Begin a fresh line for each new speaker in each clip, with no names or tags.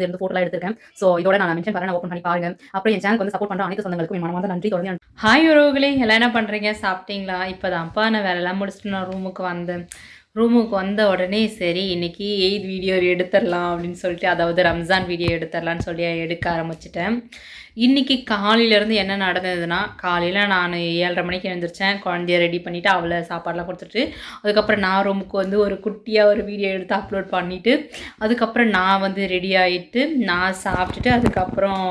இருந்து ஃபோட்டோலாம் எடுத்திருக்கேன். ஸோ இதோட நான் மென்ஷன் பண்ணேன். ஓப்பன் பண்ணி பாருங்க. அப்புறம் என் சேனலுக்கு வந்து சப்போர்ட் பண்ற அனைத்து சொந்தங்களுக்கும் என் மனமார்ந்த நன்றி. தொடர்ந்து
ஹாய் உறவுகளே, எல்லாம் என்ன பண்ணுறீங்க? சாப்பிட்டீங்களா? இப்போ தான்ப்பா நான் வேலைலாம் முடிச்சுட்டு நான் ரூமுக்கு வந்தேன். ரூமுக்கு வந்த உடனே சரி இன்னைக்கு எய்த் வீடியோ எடுத்துடலாம் அப்படின்னு சொல்லிட்டு, அதாவது ரம்ஜான் வீடியோ எடுத்துடலான்னு சொல்லி எடுக்க ஆரம்பிச்சிட்டேன். இன்றைக்கி காலையிலேருந்து என்ன நடந்ததுன்னா, காலையில் நான் 7:30 மணிக்கு எழுந்திரிச்சேன். குழந்தைய ரெடி பண்ணிவிட்டு அவளை சாப்பாடெலாம் கொடுத்துட்டு, அதுக்கப்புறம் நான் ரூமுக்கு வந்து ஒரு குட்டியாக ஒரு வீடியோ எடுத்து அப்லோட் பண்ணிவிட்டு, அதுக்கப்புறம் நான் வந்து ரெடி ஆகிட்டு நான் சாப்பிட்டுட்டு, அதுக்கப்புறம்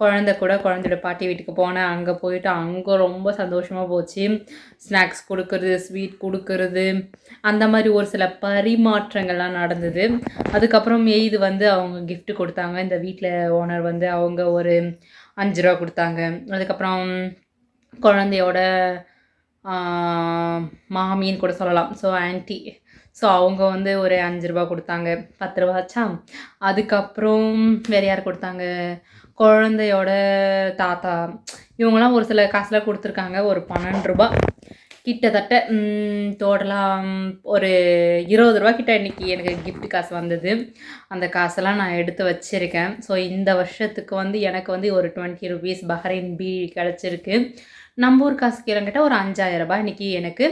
குழந்தையோட பாட்டி வீட்டுக்கு போனேன். அங்கே போயிட்டு அங்கே ரொம்ப சந்தோஷமாக போச்சு. ஸ்நாக்ஸ் கொடுக்குறது, ஸ்வீட் கொடுக்குறது, அந்த மாதிரி ஒரு சில பரிமாற்றங்கள்லாம் நடந்தது. அதுக்கப்புறம் எய்து வந்து அவங்க gift கொடுத்தாங்க. இந்த வீட்டில் ஓனர் வந்து அவங்க ஒரு 5 ரூபா கொடுத்தாங்க. அதுக்கப்புறம் குழந்தையோட மாமின்னு கூட சொல்லலாம். ஸோ ஆன்ட்டி, ஸோ அவங்க வந்து ஒரு 5 ரூபா கொடுத்தாங்க. 10 ரூபா ஆச்சா. அதுக்கப்புறம் வேறு யார் கொடுத்தாங்க? குழந்தையோட தாத்தா, இவங்களாம் ஒரு சில காசுலாம் கொடுத்துருக்காங்க. ஒரு 12 ரூபா கிட்டத்தட்ட டோட்டலாக ஒரு 20 ரூபா கிட்ட இன்றைக்கி எனக்கு gift காசு வந்தது. அந்த காசெல்லாம் நான் எடுத்து வச்சுருக்கேன். ஸோ இந்த வருஷத்துக்கு வந்து எனக்கு வந்து ஒரு 20 ருபீஸ் பஹ்ரைன் பீ கிடச்சிருக்கு. நம்ம ஊர் காசு கேட்டால் ஒரு 5000 ரூபாய் இன்றைக்கி எனக்கு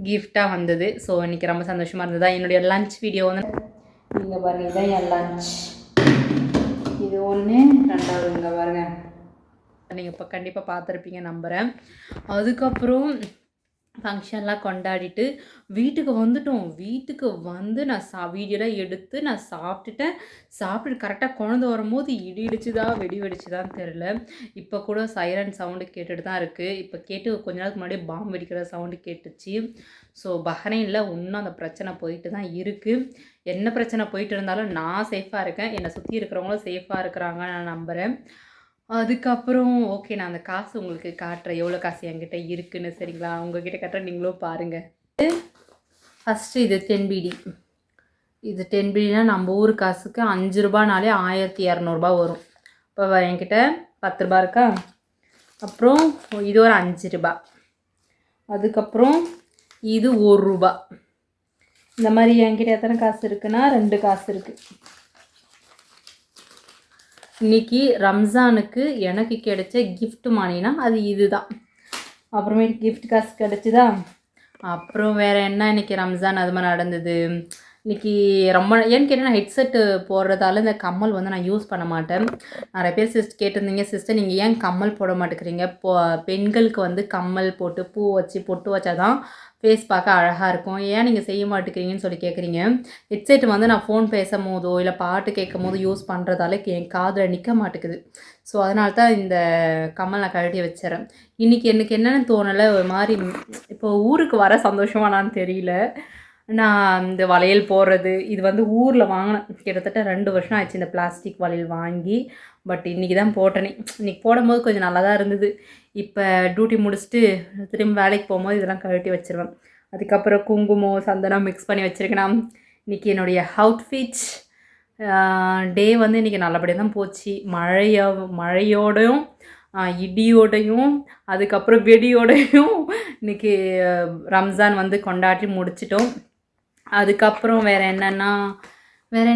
கிஃப்டாக வந்தது. ஸோ இன்றைக்கி ரொம்ப சந்தோஷமாக இருந்ததா. என்னுடைய லன்ச் வீடியோ வந்து இங்கே பாருங்கள், இதான் என் லன்ச். இது ஒன்று, ரெண்டாவது இங்கே பாருங்கள். நீங்கள் இப்போ கண்டிப்பாக பார்த்துருப்பீங்க நம்புகிறேன். அதுக்கப்புறம் ஃபங்க்ஷன்லாம் கொண்டாடிட்டு வீட்டுக்கு வந்துட்டோம். வீட்டுக்கு வந்து நான் வீடியோலாம் எடுத்து நான் சாப்பிட்டுட்டேன். சாப்பிட்டு கரெக்டாக குழந்தை வரும்போது இடி இடிச்சுதா வெடி வெடிச்சுதான்னு தெரில. இப்போ கூட சைரன் சவுண்டு கேட்டுட்டு தான் இருக்குது. இப்போ கேட்டு கொஞ்ச நாளுக்கு முன்னாடி பாம்பு வெடிக்கிற சவுண்டு கேட்டுச்சு. ஸோ பஹ்ரைனில் இன்னும் அந்த பிரச்சனை போயிட்டு தான் இருக்குது. என்ன பிரச்சனை போயிட்டு இருந்தாலும் நான் சேஃபாக இருக்கேன். என்னை சுற்றி இருக்கிறவங்களும் சேஃபாக இருக்கிறாங்க நான் நம்புகிறேன். அதுக்கப்புறம் ஓகே, நான் அந்த காசு உங்களுக்கு காட்டுறேன், எவ்வளோ காசு என்கிட்ட இருக்குன்னு. சரிங்களா? உங்ககிட்ட காட்டுறேன், நீங்களும் பாருங்கள். ஃபஸ்ட்டு இது 10 பீடி. இது 10 பீடினா நம்ம ஊர் காசுக்கு 5 ரூபானாலே 1200 வரும். இப்போ என்கிட்ட 10 ரூபா இருக்கா. அப்புறம் இது ஒரு 5 ரூபா. அதுக்கப்புறம் இது 1 ரூபா. இந்த மாதிரி என்கிட்ட எத்தனை காசு இருக்குன்னா 2 காசு இருக்குது. இன்றைக்கி ரம்ஜானுக்கு எனக்கு கிடைச்ச கிஃப்ட் மணினா அது இது தான். அப்புறமேட்டு கிஃப்ட் காசு கிடச்சிதா. அப்புறம் வேறு என்ன இன்றைக்கி ரம்ஜான் அது மாதிரி நடந்தது. இன்றைக்கி ரொம்ப ஏன்னு கேட்டால் நான் ஹெட்செட்டு போடுறதால இந்த கம்மல் வந்து நான் யூஸ் பண்ண மாட்டேன். நிறைய பேர் கேட்டிருந்தீங்க, சிஸ்டர் நீங்கள் ஏன் கம்மல் போட மாட்டேங்கிறீங்க? பெண்களுக்கு வந்து கம்மல் போட்டு பூ வச்சு பொட்டு வச்சா தான் ஃபேஸ் பார்க்க அழகாக இருக்கும், ஏன் நீங்கள் செய்ய மாட்டேங்கிறீங்கன்னு சொல்லி கேட்குறீங்க. ஹெட்செட் வந்து நான் ஃபோன் பேசும் போதோ இல்லை பாட்டு கேட்கும் போது யூஸ் பண்ணுறதால என் காதில் நிற்க மாட்டேங்குது. ஸோ அதனால தான் இந்த கம்மல் நான் கழட்டி வச்சிடறேன். இன்றைக்கி எனக்கு என்னென்னு தோணலை, ஒரு மாதிரி இப்போ ஊருக்கு வர சந்தோஷமானான்னு தெரியல. நான் இந்த வளையல் போடுறது இது வந்து ஊரில் வாங்கினேன். கிட்டத்தட்ட 2 வருஷம் ஆச்சு இந்த பிளாஸ்டிக் வளையல் வாங்கி. பட் இன்றைக்கி தான் போட்டேனே. இன்றைக்கி போடும்போது கொஞ்சம் நல்லா தான் இருந்தது. இப்போ டியூட்டி முடிச்சுட்டு திரும்ப வேலைக்கு போகும்போது இதெல்லாம் கழட்டி வச்சுருவேன். அதுக்கப்புறம் குங்குமம் சந்தனம் மிக்ஸ் பண்ணி வச்சுருக்கேன். இன்றைக்கி என்னுடைய அவுட்ஃபிட் டே வந்து இன்றைக்கி நல்லபடியாக தான் போச்சு. மழையோடையும் இடியோடையும் அதுக்கப்புறம் வெடியோடையும் இன்றைக்கி ரம்ஜான் வந்து கொண்டாடி முடிச்சிட்டோம். அதுக்கப்புறம் வேறு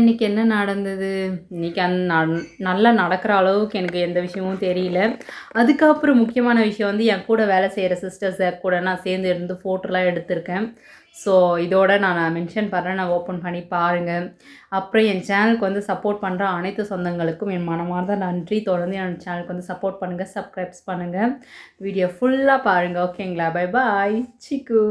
இன்றைக்கி என்ன நடந்தது? இன்றைக்கி நல்லா நடக்கிற அளவுக்கு எனக்கு எந்த விஷயமும் தெரியல. அதுக்கப்புறம் முக்கியமான விஷயம் வந்து என் கூட வேலை செய்கிற சிஸ்டர்ஸ் கூட நான் சேர்ந்து இருந்து ஃபோட்டோலாம் எடுத்திருக்கேன். ஸோ இதோட நான் மென்ஷன் பண்ணுறேன், நான் ஓப்பன் பண்ணி பாருங்கள். அப்புறம் என் சேனலுக்கு வந்து சப்போர்ட் பண்ணுற அனைத்து சொந்தங்களுக்கும் என் மனமார்ந்த நன்றி. தொடர்ந்து என் சேனலுக்கு வந்து சப்போர்ட் பண்ணுங்கள், சப்ஸ்கிரைப்ஸ் பண்ணுங்கள், வீடியோ ஃபுல்லாக பாருங்கள். ஓகேங்களா? Bye bye. சிக்கு.